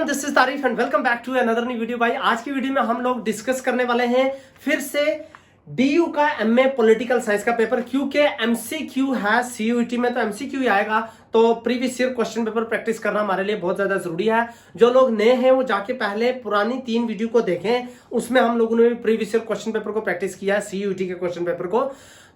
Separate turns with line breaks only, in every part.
This is Tarif and welcome back to another new video. भाई आज की वीडियो में हम लोग डिस्कस करने वाले हैं फिर से डीयू का एमए पॉलिटिकल साइंस का पेपर, क्योंकि एमसीक्यू है सीयूईटी में, तो एमसीक्यू ही आएगा। तो previous year question paper practice करना हमारे लिए बहुत ज्यादा जरूरी है। जो लोग नए हैं वो जाके पहले पुरानी 3 वीडियो को देखें, उसमें हम लोगों ने भी प्रीवियस ईयर क्वेश्चन पेपर को प्रैक्टिस किया है, सीयूईटी के क्वेश्चन पेपर को।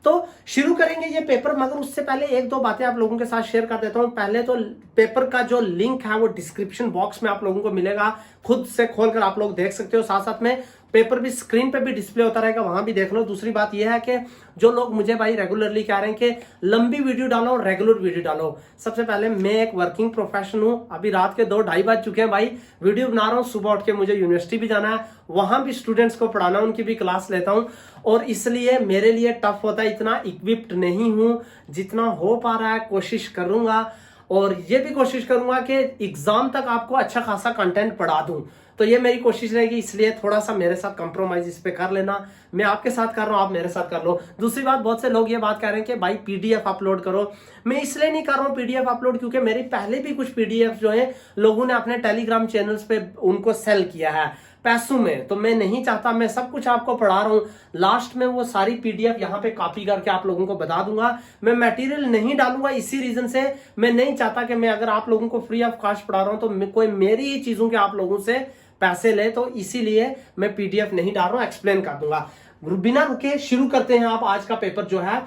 तो शुरू करेंगे ये पेपर, मगर उससे पहले 1-2 बातें आप लोगों के साथ शेयर कर देता हूं। पहले तो पेपर का जो लिंक है वो डिस्क्रिप्शन बॉक्स में आप लोगों को मिलेगा, खुद से खोलकर आप लोग देख सकते हो। साथ साथ में पेपर भी स्क्रीन पे भी डिस्प्ले होता रहेगा, वहां भी देख लो। दूसरी बात यह है कि जो लोग मुझे भाई रेगुलरली कह रहे हैं कि लंबी वीडियो डालो, रेगुलर वीडियो डालो, सबसे पहले मैं एक वर्किंग प्रोफेशनल हूं। अभी रात के 2-2:30 बज चुके हैं भाई, वीडियो बना रहा हूं। सुबह उठ के मुझे यूनिवर्सिटी भी जाना है, वहां भी स्टूडेंट्स को पढ़ाना, उनकी भी क्लास लेता हूं, और इसलिए मेरे लिए टफ होता है। इतना इक्विप्ड नहीं हूं, जितना हो पा रहा है कोशिश करूंगा, और ये भी कोशिश करूंगा कि एग्जाम तक आपको अच्छा खासा कंटेंट पढ़ा दूं। तो ये मेरी कोशिश रहेगी, इसलिए थोड़ा सा मेरे साथ कंप्रोमाइज इस पे कर लेना। मैं आपके साथ कर रहा हूं, आप मेरे साथ कर लो। दूसरी बात, बहुत से लोग ये बात कह रहे हैं कि भाई पीडीएफ अपलोड करो। मैं इसलिए नहीं कर रहा हूं पीडीएफ अपलोड, क्योंकि मेरे पहले भी कुछ पीडीएफ जो है लोगों ने अपने टेलीग्राम चैनल्स पे उनको सेल किया है पैसों में। तो मैं नहीं चाहता, मैं सब कुछ आपको पढ़ा रहा हूं, लास्ट में वो सारी पीडीएफ यहां पे कॉपी करके आप लोगों को बता दूंगा। मैं मटेरियल नहीं डालूंगा, इसी रीजन से मैं नहीं चाहता कि मैं अगर आप लोगों को फ्री ऑफ कॉस्ट पढ़ा रहा हूं तो कोई मेरी ही चीजों के आप लोगों से पैसे ले, तो इसीलिए मैं पीडीएफ नहीं डाल रहा हूं, एक्सप्लेन कर दूंगा। बिना रुके शुरू करते हैं आप आज का पेपर जो है।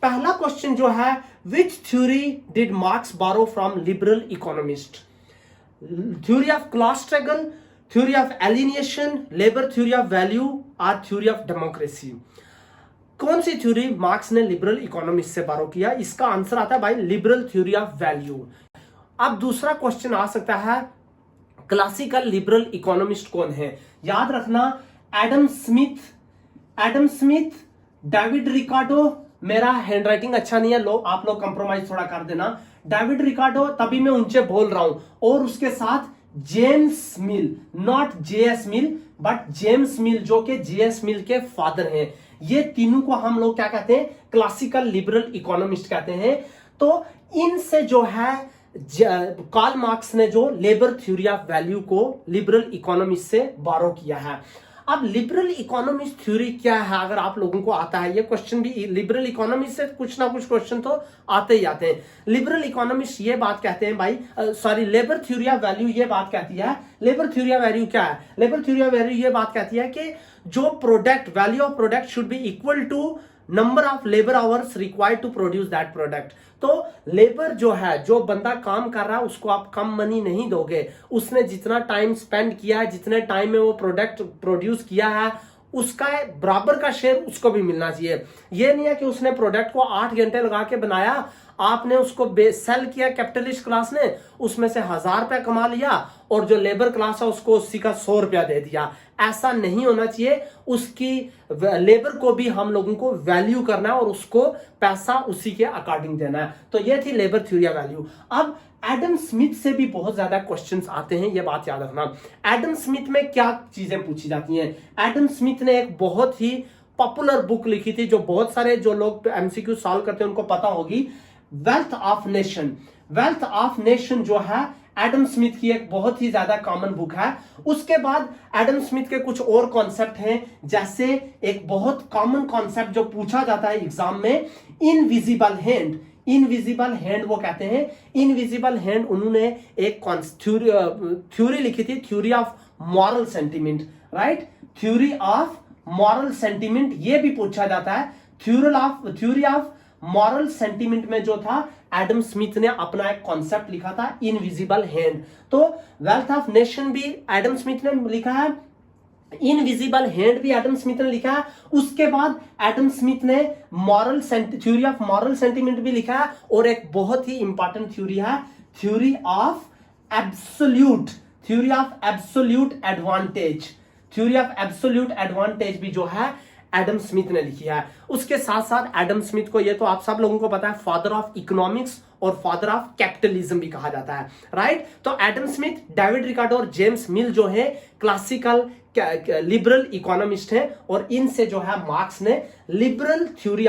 पहला क्वेश्चन जो है, विच थ्योरी डिड मार्क्स बारो from liberal economist? Theory of class struggle, theory of alienation, labour theory of value और थ्योरी ऑफ डेमोक्रेसी? कौन सी थ्योरी मार्क्स ने लिबरल इकोनॉमिस्ट से बारो किया? इसका आंसर आता है भाई लिबरल थ्योरी ऑफ वैल्यू। अब दूसरा क्वेश्चन आ सकता है, क्लासिकल लिबरल इकोनॉमिस्ट कौन है? याद रखना, एडम स्मिथ, डेविड रिकार्डो। मेरा हैंडराइटिंग अच्छा नहीं है, आप लोग कंप्रोमाइज थोड़ा कर देना। डेविड रिकार्डो, तभी मैं उनसे बोल रहा हूं, और उसके साथ James mill, not JS mill but James मिल, जो कि जेएस मिल के फादर हैं। ये तीनों को हम लोग क्या कहते हैं? क्लासिकल लिबरल इकोनॉमिस्ट कहते हैं। तो इनसे जो है कार्ल मार्क्स ने जो लेबर थ्योरी ऑफ वैल्यू को लिबरल इकोनॉमिस्ट से बारो किया है। अब लिबरल इकोनॉमिस्ट थ्योरी क्या है, अगर आप लोगों को आता है, ये क्वेश्चन भी लिबरल इकोनॉमिस्ट से कुछ ना कुछ क्वेश्चन तो आते ही आते हैं। लिबरल इकोनॉमिस्ट ये बात कहते हैं भाई, लेबर थ्योरी ऑफ वैल्यू ये बात कहती है, लेबर थ्योरी ऑफ वैल्यू क्या है? लेबर थ्योरी ऑफ वैल्यू ये बात कहती है कि जो product, value of product should be equal to number of labour hours required to produce that product. तो लेबर जो है, जो बंदा काम कर रहा है, उसको आप कम मनी नहीं दोगे। उसने जितना टाइम स्पेंड किया है, जितने टाइम में वो प्रोडक्ट प्रोड्यूस किया है, उसका बराबर का शेयर उसको भी मिलना चाहिए। ये नहीं है कि उसने प्रोडक्ट को 8 घंटे लगा के बनाया, आपने उसको सेल किया, कैपिटलिस्ट क्लास ने उसमें से 1000 रुपया कमा लिया, और जो लेबर क्लास है उसको उसी का 100 रुपया दे दिया। ऐसा नहीं होना चाहिए। उसकी लेबर को भी हम लोगों को वैल्यू करना है, और उसको पैसा उसी के अकॉर्डिंग देना है। तो ये थी लेबर थ्योरी ऑफ वैल्यू। अब एडम स्मिथ से भी बहुत ज्यादा क्वेश्चंस आते हैं, ये बात याद रखना। एडम स्मिथ में क्या चीजें पूछी जाती हैं? एडम स्मिथ ने एक बहुत ही पॉपुलर बुक लिखी थी, जो बहुत सारे जो लोग एमसीक्यू सॉल्व करते हैं उनको पता होगी, wealth of nation. Wealth of nation जो है एडम स्मिथ की एक बहुत ही ज्यादा कॉमन बुक है। उसके बाद एडम स्मिथ के कुछ और कॉन्सेप्ट हैं, जैसे एक बहुत कॉमन कॉन्सेप्ट जो पूछा जाता है एग्जाम में, इनविजिबल हैंड। इनविजिबल हैंड वो कहते हैं, इनविजिबल हैंड। उन्होंने एक थ्योरी लिखी थी, theory of moral sentiment, right? Theory of moral sentiment ये भी पूछा जाता है। थ्योरी ऑफ मॉरल सेंटिमेंट में जो था, एडम स्मिथ ने अपना एक कॉन्सेप्ट लिखा था, इनविजिबल हैंड। तो वेल्थ ऑफ नेशन भी एडम स्मिथ ने लिखा है, इनविजिबल हैंड भी एडम स्मिथ ने लिखा है। उसके बाद एडम स्मिथ ने थ्योरी ऑफ मॉरल सेंटिमेंट भी लिखा है, और एक बहुत ही इंपॉर्टेंट थ्योरी है, theory of absolute advantage. Theory of absolute advantage भी जो है एडम स्मिथ ने लिखी है। उसके साथ साथ एडम स्मिथ को, ये तो आप सब लोगों को पता है, फादर ऑफ इकोनॉमिक्स और फादर ऑफ कैपिटलिज्म भी कहा जाता है, राइट? तो एडम स्मिथ, डेविड रिकार्डो और जेम्स मिल जो है क्लासिकल लिबरल इकोनॉमिस्ट हैं, और इनसे जो है मार्क्स ने लिबरल थ्योरी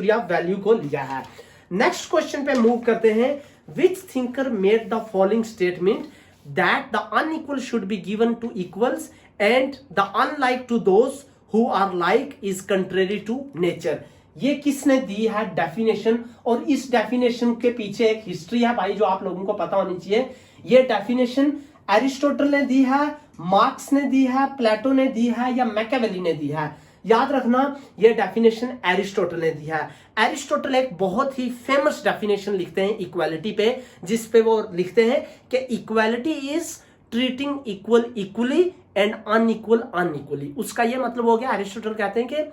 ऑफ वैल्यू को लिया है। नेक्स्ट क्वेश्चन पे मूव करते हैं। Which thinker made the following statement that the unequal should be given to equals and the unlike to those who are like is contrary to nature. ये किसने दी है definition, और इस डेफिनेशन के पीछे एक हिस्ट्री है भाई जो आप लोगों को पता होनी चाहिए. ये डेफिनेशन एरिस्टोटल ने दी है, मार्क्स ने दी है, प्लेटो ने दी है या मैकियावेली ने दी है. याद रखना ये डेफिनेशन एरिस्टोटल ने दी है. एरिस्टोटल एक बहुत ही फेमस डेफिनेशन लिखते हैं इक्वालिटी पे, जिस पे वो लिखते हैं कि equality is treating equal equally and unequal unequally. उसका ये मतलब हो गया, एरिस्टोटल कहते हैं कि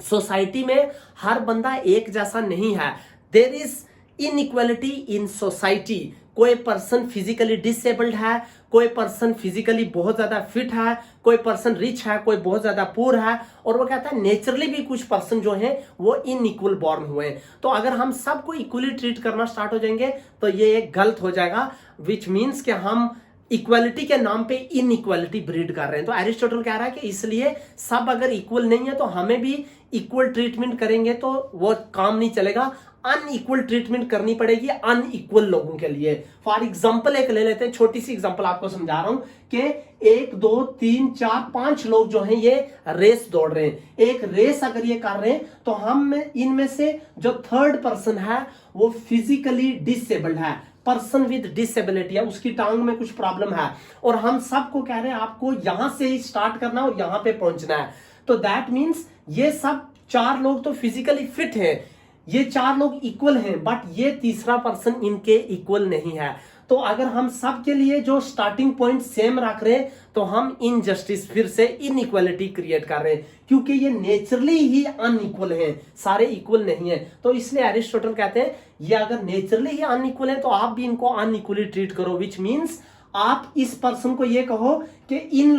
सोसाइटी में हर बंदा एक जैसा नहीं है. There is inequality in society. कोई पर्सन फिजिकली डिसेबल्ड है, कोई पर्सन फिजिकली बहुत ज्यादा फिट है, कोई पर्सन रिच है, कोई बहुत ज्यादा पुअर है, और वो कहता है नेचुरली भी कुछ पर्सन जो हैं वो इनइक्वल बॉर्न हुए हैं. तो अगर हम सबको इक्वली ट्रीट करना स्टार्ट हो जाएंगे तो ये एक गलत हो जाएगा, विच मीन्स कि हम इक्वालिटी के नाम पे इनइक्वालिटी ब्रीड कर रहे हैं. तो एरिस्टोटल कह रहा है कि इसलिए सब अगर इक्वल नहीं है तो हमें भी इक्वल ट्रीटमेंट करेंगे तो वो काम नहीं चलेगा, अनइक्वल ट्रीटमेंट करनी पड़ेगी अनइक्वल लोगों के लिए. फॉर एग्जांपल एक ले लेते हैं, छोटी सी एग्जांपल आपको समझा रहा हूं कि 1 2 3 4 5 लोग जो हैं ये रेस दौड़ रहे हैं. एक रेस अगर ये कर रहे हैं तो हम इनमें से जो थर्ड पर्सन है वो फिजिकली डिसेबल्ड है, पर्सन विद डिसेबिलिटी है, उसकी टांग में कुछ प्रॉब्लम है, और हम सबको कह रहे हैं आपको यहां से ही स्टार्ट करना और यहां पे पहुंचना है. तो दैट मीन्स ये सब 4 लोग तो फिजिकली फिट हैं, ये 4 लोग इक्वल हैं, बट ये तीसरा पर्सन इनके इक्वल नहीं है. तो अगर हम सब के लिए जो स्टार्टिंग पॉइंट सेम रख रहे हैं तो हम इनजस्टिस, फिर से इनइक्वालिटी क्रिएट कर रहे हैं, क्योंकि ये नेचुरली ही अनइक्वल हैं, सारे इक्वल नहीं है. तो इसलिए एरिस्टोटल कहते हैं ये अगर नेचुरली ही अनइक्वल है तो आप भी इनको अनइक्वली ट्रीट करो, विच मीन्स आप इस पर्सन को ये कहो कि इन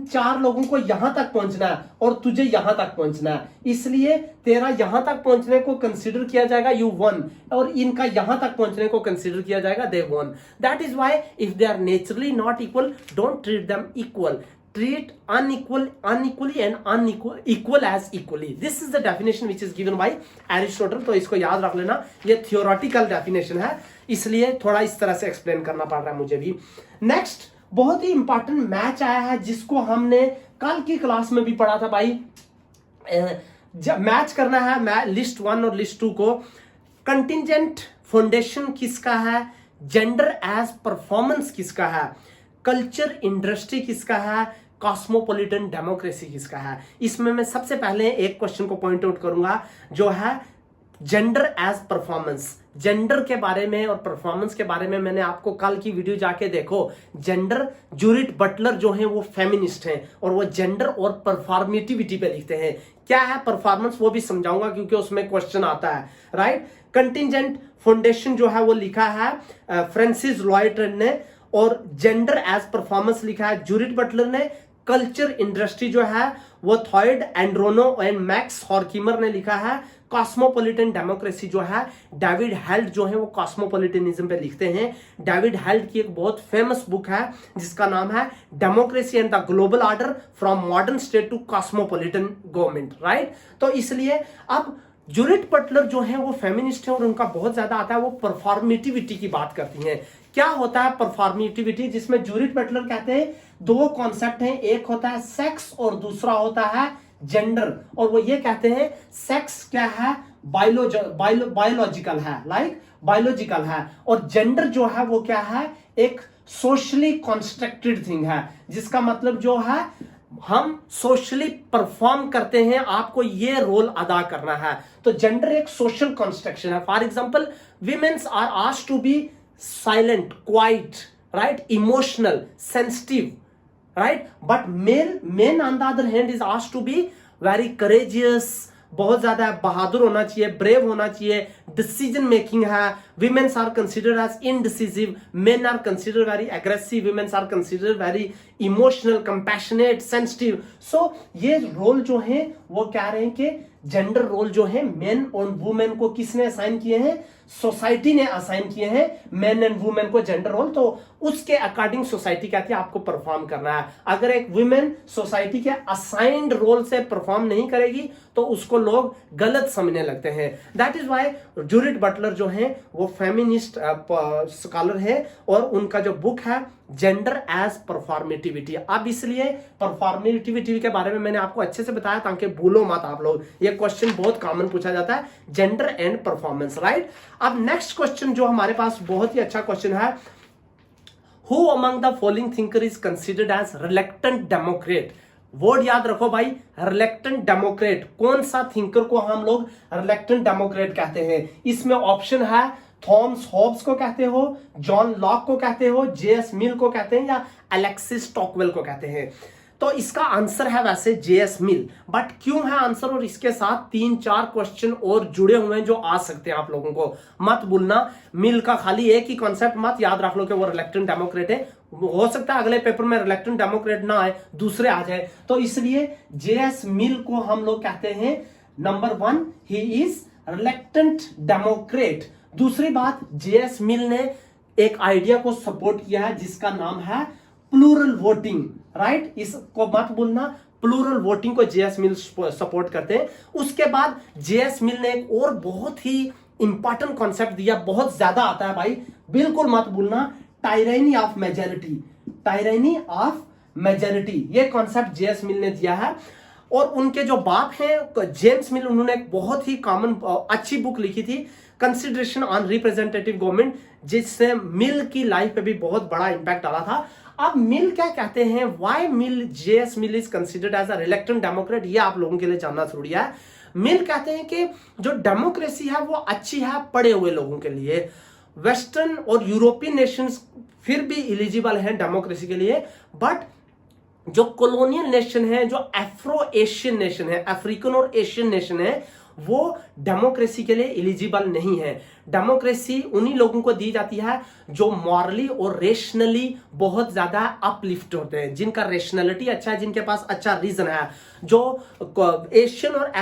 4 लोगों को यहां तक पहुंचना है और तुझे यहां तक पहुंचना है, इसलिए तेरा यहां तक पहुंचने को कंसीडर किया जाएगा यू वन, और इनका यहां तक पहुंचने को कंसीडर किया जाएगा they one. That is why if they are naturally not equal, don't treat them equal, treat unequally and equal as equally. This is the definition which is given by Aristotle. तो इसको याद रख लेना, ये theoretical definition है, इसलिए थोड़ा इस तरह से एक्सप्लेन करना पड़ रहा है मुझे भी. नेक्स्ट बहुत ही इंपॉर्टेंट मैच आया है जिसको हमने कल की क्लास में भी पढ़ा था भाई. जब मैच करना है लिस्ट 1 और लिस्ट 2 को. कंटिजेंट फाउंडेशन किसका है, जेंडर एज परफॉर्मेंस किसका है, कल्चर इंडस्ट्री किसका है, कॉस्मोपॉलिटन डेमोक्रेसी किसका है. इसमें मैं सबसे पहले एक क्वेश्चन को पॉइंट आउट करूंगा जो है जेंडर एज परफॉर्मेंस. जेंडर के बारे में और परफॉर्मेंस के बारे में मैंने आपको कल की वीडियो जाके देखो. जेंडर, जूडिथ बटलर जो है वो फेमिनिस्ट हैं और वो जेंडर और परफॉर्मेटिविटी पे लिखते हैं. क्या है परफॉर्मेंस वो भी समझाऊंगा क्योंकि उसमें क्वेश्चन आता है, राइट. कंटिजेंट फाउंडेशन जो है वो लिखा है फ्रांसिस लॉयड ने, और जेंडर एज परफॉर्मेंस लिखा है जूडिथ बटलर ने. कल्चर इंडस्ट्री जो है वो थॉयड एंड्रोनो एंड मैक्स हॉर्किमर ने लिखा है. कॉस्मोपॉलिटन डेमोक्रेसी जो है डेविड हेल्ड जो है वो कॉस्मोपॉलिटनिज्म पे लिखते हैं. डेविड हेल्ड की एक बहुत फेमस बुक है जिसका नाम है democracy and the global order from modern state to cosmopolitan government, right. तो इसलिए अब जूडिथ बटलर जो है वो फेमिनिस्ट है और उनका बहुत ज्यादा आता है, वो परफॉर्मेटिविटी की बात करती हैं. क्या होता है परफॉर्मेटिविटी, जिसमें जूडिथ बटलर कहते हैं 2 कॉन्सेप्ट हैं, एक होता है सेक्स और दूसरा होता है जेंडर. और वो ये कहते हैं सेक्स क्या है, बायोलॉजिकल है, लाइक बायोलॉजिकल है, और जेंडर जो है वो क्या है, एक सोशली कंस्ट्रक्टेड थिंग है, जिसका मतलब जो है हम सोशली परफॉर्म करते हैं, आपको ये रोल अदा करना है. तो जेंडर एक सोशल कंस्ट्रक्शन है. For example womens are asked to be silent, quiet, right, emotional, sensitive, right, but men on the other hand is asked to be very courageous, बहुत ज्यादा बहादुर होना चाहिए, ब्रेव होना चाहिए, डिसीजन मेकिंग है. Womens are considered as indecisive, men are considered very aggressive, womens are considered very emotional, compassionate, sensitive. So ये role जो है वो कह रहे हैं कि जेंडर रोल जो है मेन और वुमेन को किसने असाइन किए हैं, सोसाइटी ने असाइन किए हैं मेन एंड वुमेन को जेंडर रोल, तो उसके अकॉर्डिंग सोसाइटी कहती है आपको परफॉर्म करना है। अगर एक वुमेन सोसाइटी के असाइंड रोल से परफॉर्म नहीं करेगी तो उसको लोग गलत समझने लगते हैं। That is why Judith Butler जो है वो फेमिनिस्ट स्कॉलर है और उनका जो बुक है जेंडर एज परफॉर्मेटिविटी। अब इसलिए परफॉर्मेटिविटी के बारे में मैंने आपको अच्छे से बताया ताकि भूलो मत आप लोग, ये क्वेश्चन बहुत कॉमन पूछा जाता है, जेंडर एंड परफॉर्मेंस, राइट। अब नेक्स्ट क्वेश्चन जो हमारे पास बहुत ही अच्छा क्वेश्चन है, who among the following thinker is considered as reluctant democrat. Word याद रखो भाई, रिलेक्टेंट डेमोक्रेट, कौन सा थिंकर को हम लोग रिलेक्टेंट डेमोक्रेट कहते हैं। इसमें ऑप्शन है थॉमस हॉब्स को कहते हो, जॉन लॉक को कहते हो, जेएस मिल को कहते हैं या अलेक्सिस स्टॉकवेल को कहते हैं। तो इसका आंसर है वैसे जेएस मिल, बट क्यों है आंसर, और इसके साथ 3-4 क्वेश्चन और जुड़े हुए हैं जो आ सकते हैं आप लोगों को, मत भूलना। मिल का खाली एक ही कॉन्सेप्ट मत याद रख लो कि वो रिलेक्टेंट डेमोक्रेट है, हो सकता है अगले पेपर में रिलेक्टेंट डेमोक्रेट ना आए, दूसरे आ जाए, तो इसलिए जेएस मिल को हम लोग कहते हैं number 1, he is reluctant Democrat. दूसरी बात, जेएस मिल ने एक आइडिया को सपोर्ट किया है जिसका नाम है प्लूरल वोटिंग, राइट। इसको मत भूलना, प्लूरल वोटिंग को जेएस मिल सपोर्ट करते हैं। उसके बाद जेएस मिल ने एक और बहुत ही इंपॉर्टेंट कॉन्सेप्ट दिया, बहुत ज्यादा आता है भाई, बिल्कुल मत भूलना, टायरेनी ऑफ मेजॉरिटी। टायरेनी ऑफ मेजॉरिटी ये कॉन्सेप्ट जेएस मिल ने दिया है। और उनके जो बाप हैं जेम्स मिल, उन्होंने एक बहुत ही कॉमन अच्छी बुक लिखी थी, कंसिडरेशन ऑन रिप्रेजेंटेटिव गवर्नमेंट, जिससे मिल की लाइफ पे भी बहुत बड़ा इंपैक्ट डाला था। अब मिल क्या कहते हैं, why Mill, JS Mill is considered as a reluctant democrat, ये आप लोगों के लिए जानना जरूरी है। मिल कहते हैं कि जो डेमोक्रेसी है वो अच्छी है पढ़े हुए लोगों के लिए, वेस्टर्न और यूरोपियन नेशंस फिर भी एलिजिबल हैं डेमोक्रेसी के लिए, बट जो कॉलोनियल नेशन है, जो अफ्रो एशियन नेशन है, अफ्रीकन और एशियन नेशन है, वो डेमोक्रेसी के लिए एलिजिबल नहीं है। डेमोक्रेसी उन्हीं लोगों को दी जाती है जो मॉरली और रेशनली बहुत ज्यादा अपलिफ्ट होते हैं, जिनका रेशनलिटी अच्छा है, जिनके पास अच्छा रीजन है। जो एशियन और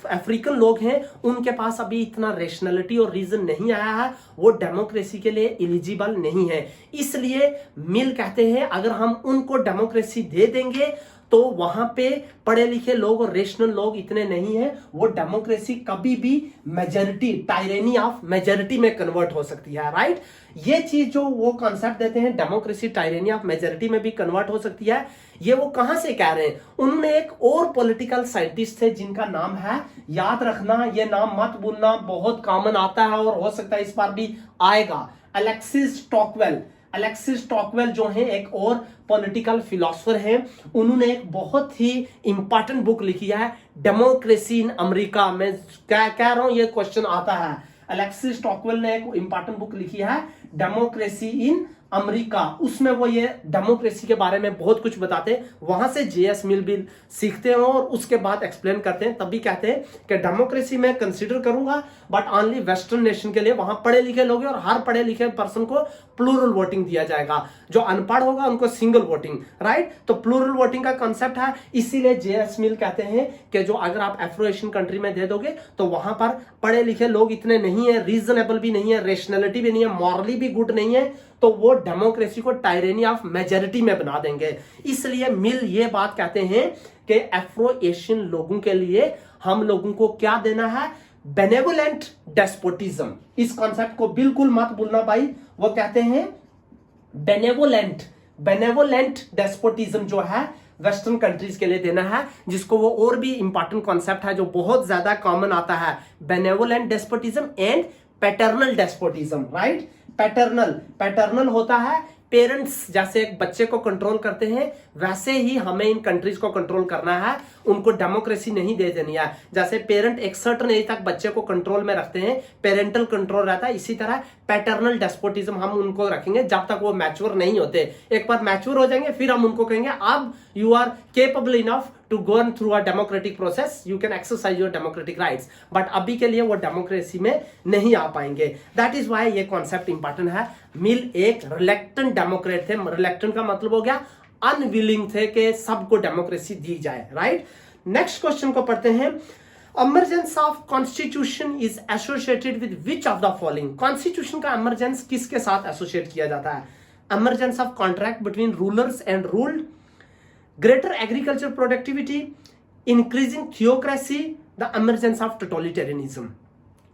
अफ्रीकन लोग हैं उनके पास अभी इतना रेशनलिटी और रीजन नहीं आया है, वो डेमोक्रेसी के लिए एलिजिबल नहीं है। इसलिए मिल कहते हैं अगर हम उनको डेमोक्रेसी दे देंगे तो वहां पे पढ़े लिखे लोग और रेशनल लोग इतने नहीं है, वो डेमोक्रेसी कभी भी मेजॉरिटी, टायरेनी ऑफ मेजॉरिटी में कन्वर्ट हो सकती है, राइट। ये चीज जो वो कॉन्सेप्ट देते हैं, डेमोक्रेसी टायरेनी ऑफ मेजॉरिटी में भी कन्वर्ट हो सकती है, ये वो कहां से कह रहे हैं। उन्होंने एक और पॉलिटिकल साइंटिस्ट थे जिनका नाम है, याद रखना ये नाम मत भूलना, बहुत कॉमन आता है और हो सकता है इस बार भी आएगा, अलेक्सिस स्टॉकवेल। अलेक्सिस स्टॉकवेल जो है एक और पॉलिटिकल फिलोसोफर हैं, उन्होंने एक बहुत ही इंपॉर्टेंट बुक लिखी है, डेमोक्रेसी इन अमेरिका। मैं क्या कह रहा हूं, ये क्वेश्चन आता है। अलेक्सिस स्टॉकवेल ने एक इंपॉर्टेंट बुक लिखी है, डेमोक्रेसी इन अमेरिका, उसमें वो ये डेमोक्रेसी के बारे में बहुत कुछ बताते हैं। वहां से जेएस मिल भी सीखते हैं और उसके बाद एक्सप्लेन करते हैं, तभी कहते हैं कि डेमोक्रेसी में कंसीडर करूंगा बट ओनली वेस्टर्न नेशन के लिए, वहां पढ़े लिखे लोग हैं और हर पढ़े लिखे पर्सन को प्लूरल वोटिंग दिया जाएगा, जो अनपढ़ होगा उनको सिंगल वोटिंग, राइट। तो प्लूरल वोटिंग का कंसेप्ट है, इसीलिए जेएस मिल कहते हैं कि जो अगर आप अफ्रो एशियन कंट्री में दे दोगे तो वहां पर पढ़े लिखे लोग इतने नहीं है, रीजनेबल भी नहीं है, रेशनलिटी भी नहीं है, मॉरली भी गुड नहीं है, तो वो डेमोक्रेसी को टायरेनी ऑफ मेजॉरिटी में बना देंगे। इसलिए मिल ये बात कहते हैं कि अफ्रो एशियन लोगों के लिए हम लोगों को क्या देना है, बेनेवोलेंट डेस्पोटिज्म। इस कॉन्सेप्ट को बिल्कुल मत भूलना भाई, वो कहते हैं बेनेवोलेंट डेस्पोटिज्म जो है वेस्टर्न कंट्रीज के लिए देना है, जिसको वो और भी इंपॉर्टेंट कॉन्सेप्ट है जो बहुत ज्यादा कॉमन आता है, benevolent despotism and paternal despotism, right. Paternal होता है पेरेंट्स जैसे एक बच्चे को कंट्रोल करते हैं, वैसे ही हमें इन कंट्रीज को कंट्रोल करना है, उनको डेमोक्रेसी नहीं दे देनी है। जैसे पेरेंट एक सर्टेन एज तक बच्चे को कंट्रोल में रखते हैं, पेरेंटल कंट्रोल रहता है, इसी तरह पैटर्नल डेस्पोटिज्म हम उनको रखेंगे जब तक वो मैच्योर नहीं होते। एक बार मैच्योर हो जाएंगे फिर हम उनको कहेंगे अब you are capable enough to go through a democratic process, you can exercise your democratic rights, but अभी के लिए वो डेमोक्रेसी में नहीं आ पाएंगे। दैट इज वाई ये कॉन्सेप्ट इंपॉर्टेंट है। मिल एक रिलेक्टेंट डेमोक्रेट थे, रिलेक्टेंट का मतलब हो गया अनविलिंग थे कि सबको डेमोक्रेसी दी जाए, राइट। नेक्स्ट क्वेश्चन को पढ़ते हैं। emergence of constitution is associated with which of the following. Constitution का emergence किसके साथ एसोसिएट किया जाता है? emergence of contract between rulers and ruled, greater agriculture productivity, increasing theocracy, the emergence of totalitarianism.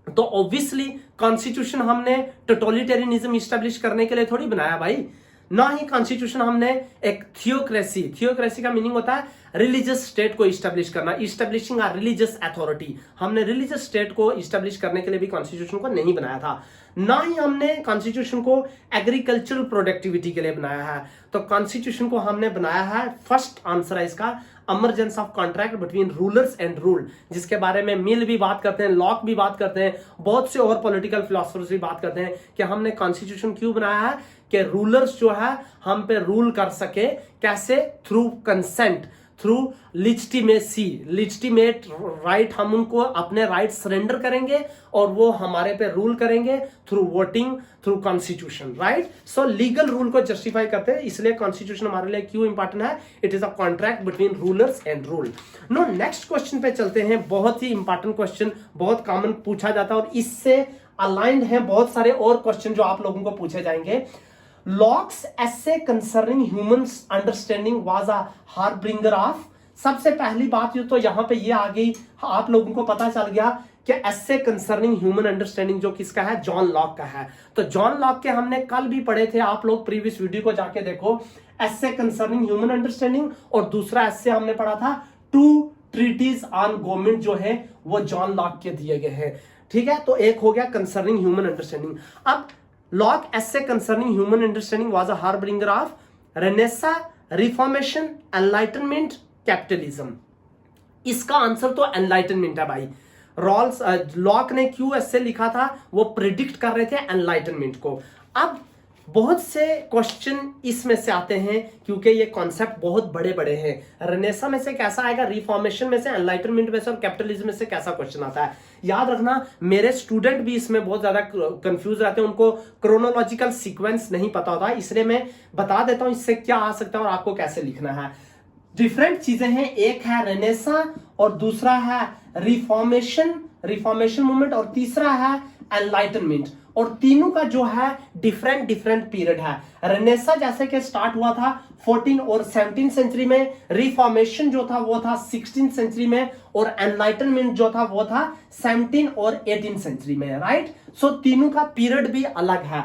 तो ऑब्वियसली कॉन्स्टिट्यूशन हमने totalitarianism establish करने के लिए थोड़ी बनाया भाई, ना ही कॉन्स्टिट्यूशन हमने एक थियोक्रेसी का मीनिंग होता है रिलीजियस स्टेट को इस्टेब्लिश करना, इस्टेब्लिशिंग अ रिलीजियस अथॉरिटी। हमने रिलीजियस स्टेट को इस्टेब्लिश करने के लिए भी कॉन्स्टिट्यूशन को नहीं बनाया था। ना ही हमने कॉन्स्टिट्यूशन को एग्रीकल्चरल प्रोडक्टिविटी के लिए बनाया है। तो कॉन्स्टिट्यूशन को हमने बनाया है, फर्स्ट आंसर है इसका, emergence of contract between rulers and rule, जिसके बारे में मिल भी बात करते हैं, लॉक भी बात करते हैं, बहुत से और पॉलिटिकल फिलोसफर्स भी बात करते हैं कि हमने कॉन्स्टिट्यूशन क्यों बनाया है कि रूलर्स जो है हम पे रूल कर सके। कैसे? Through consent, through legitimate right, हम उनको अपने राइट सरेंडर करेंगे और वो हमारे पे रूल करेंगे through voting, through constitution, right. So legal rule को जस्टिफाई करते हैं, इसलिए कॉन्स्टिट्यूशन हमारे लिए क्यों इंपॉर्टेंट है? It is a contract between rulers and rule. No, next question पे चलते हैं। बहुत ही इंपॉर्टेंट क्वेश्चन, बहुत कॉमन पूछा जाता है और इससे अलाइंड है बहुत सारे और क्वेश्चन जो आप लोगों को पूछे जाएंगे। Locks essay concerning humans understanding was a harbinger of. सबसे पहली बात तो यहां पे ये आ गई, आप लोगों को पता चल गया कि एसे कंसर्निंग ह्यूमन अंडरस्टैंडिंग जो किसका है? जॉन लॉक का है। तो जॉन लॉक के हमने कल भी पढ़े थे, आप लोग प्रीवियस वीडियो को जाके देखो। एसे कंसर्निंग ह्यूमन अंडरस्टैंडिंग और दूसरा एसे हमने पढ़ा था टू ट्रीटीज ऑन गवर्नमेंट, जो है वो जॉन लॉक के दिए गए हैं। ठीक है, तो एक हो गया कंसर्निंग ह्यूमन अंडरस्टैंडिंग। अब lock essay concerning human understanding was a harbinger of Renaissance, reformation, enlightenment, capitalism. इसका आंसर तो एनलाइटनमेंट है भाई। लॉक ने क्यों ऐसे लिखा था? वो प्रिडिक्ट कर रहे थे एनलाइटनमेंट को। अब बहुत से क्वेश्चन इसमें से आते हैं क्योंकि ये कॉन्सेप्ट बहुत बड़े बड़े हैं। रेनेसा में से कैसा आएगा, रिफॉर्मेशन में से, एनलाइटनमेंट में से और कैपिटलिज्म में से कैसा क्वेश्चन आता है? याद रखना, मेरे स्टूडेंट भी इसमें बहुत ज्यादा कंफ्यूज रहते हैं, उनको क्रोनोलॉजिकल सीक्वेंस नहीं पता होता, इसलिए मैं बता देता हूं इससे क्या आ सकता है और आपको कैसे लिखना है। डिफरेंट चीजें हैं, एक है रेनेसा और दूसरा है रिफॉर्मेशन मूवमेंट और तीसरा है एनलाइटनमेंट, और तीनों का जो है डिफरेंट पीरियड है। रेनेसा जैसे कि स्टार्ट हुआ था 14 और 17 सेंचुरी में, रिफॉर्मेशन जो था वो था 16 सेंचुरी में, और एनलाइटनमेंट जो था वो था 17 और 18 सेंचुरी में, राइट। सो तीनों का पीरियड भी अलग है।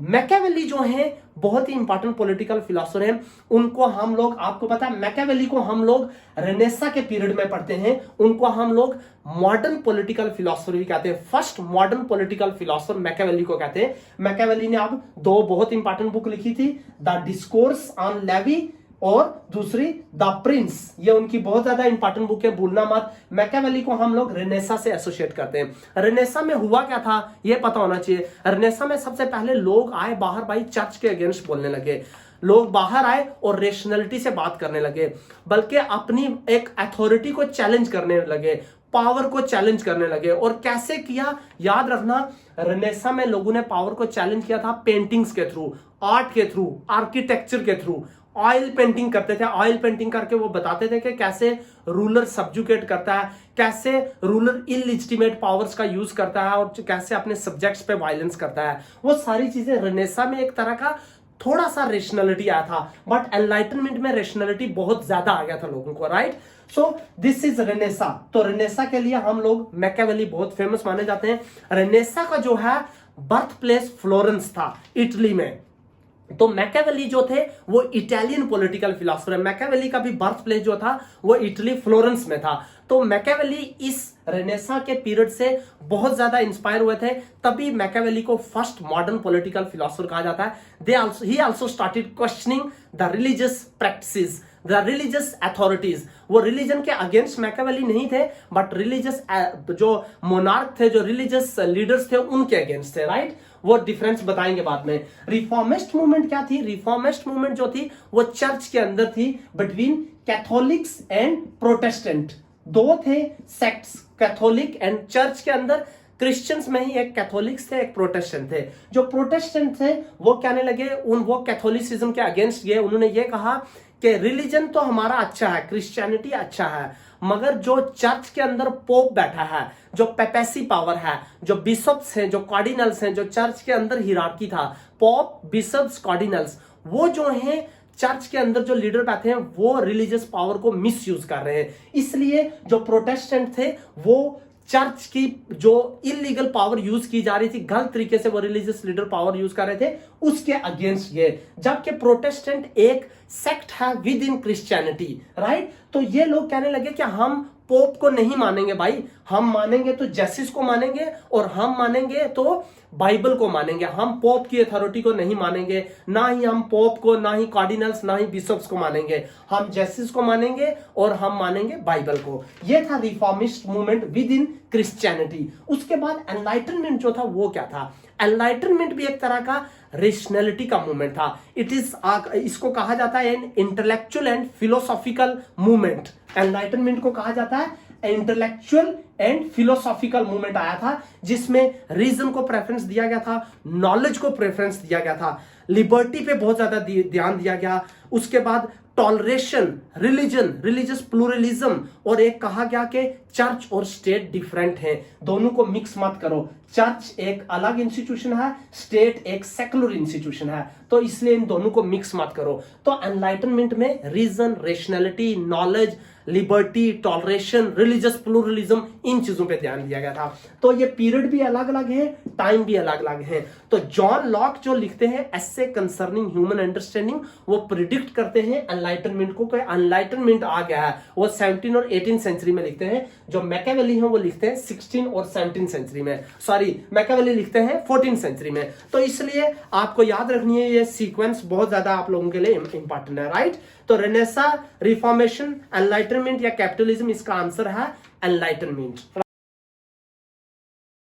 मैकियावेली जो है बहुत ही इंपॉर्टेंट पॉलिटिकल फिलोसोफर हैं, उनको हम लोग, आपको पता है मैकियावेली को हम लोग रेनेसा के पीरियड में पढ़ते हैं, उनको हम लोग मॉडर्न पॉलिटिकल फिलोसफर भी कहते हैं। First modern political philosopher Machiavelli को कहते हैं। मैकियावेली ने अब दो बहुत इंपॉर्टेंट बुक लिखी थी, द डिस्कोर्स ऑन लेवी और दूसरी द प्रिंस। ये उनकी बहुत ज्यादा इंपॉर्टेंट बुक है, भूलना मत। मैकियावेली को हम लोग रेनेसा से एसोसिएट करते हैं। रेनेसा में हुआ क्या था ये पता होना चाहिए। रेनेसा में सबसे पहले लोग आए बाहर भाई, चर्च के अगेंस्ट बोलने लगे, लोग बाहर आए और रेशनलिटी से बात करने लगे, बल्कि अपनी एक अथॉरिटी को चैलेंज करने लगे, पावर को चैलेंज करने लगे। और कैसे किया? याद रखना, रेनेसा में लोगों ने पावर को चैलेंज किया था पेंटिंग्स के थ्रू, आर्ट के थ्रू, आर्किटेक्चर के थ्रू। ऑयल पेंटिंग करते थे, ऑयल पेंटिंग करके वो बताते थे कि कैसे रूलर सब्जुकेट करता है, कैसे रूलर इलिजिटिमेट पावर्स का यूज करता है और कैसे अपने सब्जेक्ट्स पे वायलेंस करता है। वो सारी चीजें रेनेसा में एक तरह का थोड़ा सा रेशनलिटी आया था, बट एनलाइटनमेंट में रेशनलिटी बहुत ज्यादा आ गया था लोगों को, right. So this is Renaissance. तो रेनेसा के लिए हम लोग मैकियावेली बहुत फेमस माने जाते हैं। रेनेसा का जो है बर्थ प्लेस फ्लोरेंस था, इटली में। तो मैकियावेली जो थे वो इटालियन पॉलिटिकल फिलोसफर है। मैकियावेली का भी बर्थ प्लेस जो था वो इटली फ्लोरेंस में था। तो मैकियावेली इस रेनेसा के पीरियड से बहुत ज्यादा इंस्पायर हुए थे, तभी मैकियावेली को फर्स्ट मॉडर्न पॉलिटिकल फिलोसफर कहा जाता है। ही also started questioning the religious practices, the religious authorities. वो रिलीजन के अगेंस्ट मैकियावेली नहीं थे, बट रिलीजियस जो मोनार्क थे, जो रिलीजियस लीडर्स थे, उनके अगेंस्ट थे, राइट। वो डिफरेंस बताएंगे बाद में। रिफॉर्मिस्ट मूवमेंट क्या थी? रिफॉर्मिस्ट मूवमेंट जो थी वो चर्च के अंदर थी, बिटवीन कैथोलिक्स एंड प्रोटेस्टेंट। दो थे सेक्ट्स, कैथोलिक एंड चर्च के अंदर क्रिश्चियंस में ही एक कैथोलिक्स थे, एक प्रोटेस्टेंट थे। जो प्रोटेस्टेंट थे वो कहने लगे, वो कैथोलिसिज्म के अगेंस्ट गए। उन्होंने ये कहा कि रिलीजन तो हमारा अच्छा है, क्रिश्चियनिटी अच्छा है, मगर जो चर्च के अंदर पोप बैठा है, जो पेपेसी पावर है, जो बिशप्स हैं, जो कार्डिनल्स हैं, जो चर्च के अंदर हिरार्की था, पोप, बिशप्स, कार्डिनल्स, वो जो हैं चर्च के अंदर जो लीडर बैठे हैं वो रिलीजियस पावर को मिस यूज कर रहे हैं। इसलिए जो प्रोटेस्टेंट थे वो चर्च की जो इलीगल पावर यूज की जा रही थी, गलत तरीके से वो रिलीजियस लीडर पावर यूज कर रहे थे, उसके अगेंस्ट ये। जबकि प्रोटेस्टेंट एक सेक्ट है विद इन क्रिश्चियनिटी, राइट। तो ये लोग कहने लगे कि हम पोप को नहीं मानेंगे भाई, हम मानेंगे तो जेसिस को मानेंगे और हम मानेंगे तो बाइबल को मानेंगे, हम पोप की अथॉरिटी को नहीं मानेंगे, ना ही हम पोप को, ना ही कार्डिनल्स, ना ही बिशप्स को मानेंगे, हम जेसिस को मानेंगे और हम मानेंगे बाइबल को। ये था reformist movement with in Christianity. उसके बाद एनलाइटनमेंट जो था वो क्या था? एनलाइटनमेंट भी एक तरह का रेशनैलिटी का मूवमेंट था। इसको कहा जाता है an intellectual and philosophical movement. Enlightenment को कहा जाता है इंटेलेक्चुअल एंड फिलोसॉफिकल मूवमेंट आया था, जिसमें रीजन को प्रेफरेंस दिया गया था, नॉलेज को प्रेफरेंस दिया गया था, लिबर्टी पे बहुत ज्यादा ध्यान दिया गया। उसके बाद टॉलरेशन, रिलीजन, रिलीजियस प्लूरलिज्म, और एक कहा गया कि चर्च और स्टेट डिफरेंट हैं, दोनों को मिक्स मत करो। चर्च एक अलग इंस्टीट्यूशन है, स्टेट एक सेकुलर इंस्टीट्यूशन है, तो इसलिए इन दोनों को मिक्स मत करो। तो एनलाइटनमेंट में reason, rationality, knowledge, liberty, toleration, religious pluralism, इन चीजों पे ध्यान दिया गया था। तो ये पीरियड भी अलग अलग है, टाइम भी अलग अलग है। तो जॉन लॉक जो लिखते हैं एसे कंसर्निंग ह्यूमन अंडरस्टैंडिंग, वो प्रिडिक्ट करते हैं एनलाइटनमेंट को, एनलाइटनमेंट आ गया है। वो 17 और 18 सेंचुरी में लिखते हैं। जो मैकियावेली है वो लिखते हैं 16 और 17 सेंचुरी में, सॉरी मैकियावेली लिखते हैं 14 सेंचुरी में। तो इसलिए आपको याद रखनी है, ये सीक्वेंस बहुत ज्यादा आप लोगों के लिए इंपॉर्टेंट है, राइट। तो रेनेसा, रिफॉर्मेशन, एनलाइटनमेंट या कैपिटलिज्म, इसका आंसर है एनलाइटनमेंट।